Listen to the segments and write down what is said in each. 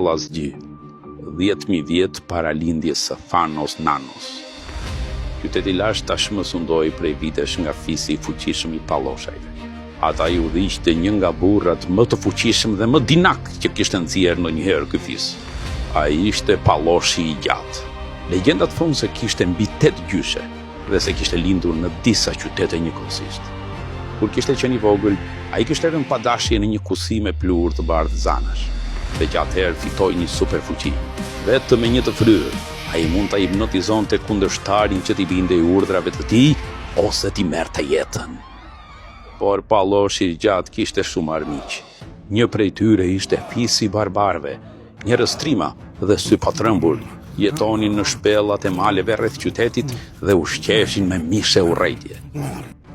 Vllazgji, 10.000 vjet para lindjes së Thanos Nanos. Qyteti Lash tashmë sundoi prej vitesh nga fisi i fuqishëm i palloshajve. Ata i udhëhiqte një nga burrat më të fuqishëm dhe më dinak që kishte nxjerrë ndonjëherë ky fis. Ai ishte palloshi i gjatë. Legjendat thonë se kishte mbi 8 gjyshe dhe se kishte lindur në disa qytete njëkohësisht. Kur kishte qenë i vogël, ai kishte rënë pa dashje në një kusi me pluhur të bardhë zanash. Dhe që atëherë fitoi një superfuqi. Vetëm me një të fryrë, ai mund ta hipnotizonte kundërshtarin që t'i binte urdhrave të tij ose t'i merrte jetën. Por palloshi i gjatë kishte shumë armiq. Një prej tyre ishte fisi i barbarëve, një rëstrima dhe sy patrëmbur. Jetonin në shpellat e maleve rreth qytetit dhe ushqeshin me mishe urrejtje.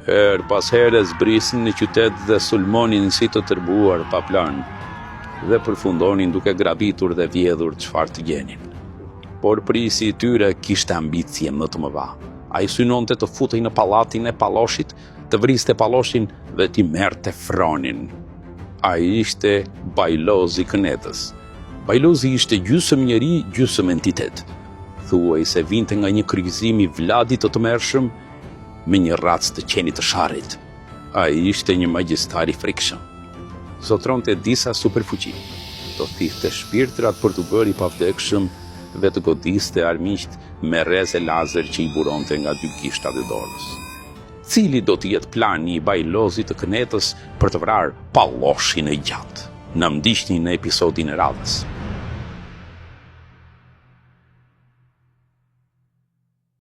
Her pas here zbrisin në qytet dhe sulmonin si të tërbuar pa plan, dhe përfundonin duke grabitur dhe vjedhur çfarë të gjenin. Por prisi i tyre kishte ambicie më të mëdha. Ai synonte të futej në pallatin e palloshit, të vriste palloshin dhe t'i merrte fronin. Ai ishte Bajlozi i Kënetës. Bajlozi ishte gjysmë njeri, gjysmë entitet. Thuaj se vinte nga një kryqëzim i Vladit të tmerrshëm me një racë të qenit të sharrit. Ai ishte një magjistar i frikshëm. Zotronte disa superfuqi, do thithte shpirtrat për të bërë i pavdekshëm dhe të godiste armiqt me rreze lazer që i buronte nga 2 gishtat e dorës. Cili do të jetë plani i Bajlozit të Kënetës për të vrarë palloshin e gjatë? Na ndiqni në episodin e radhës.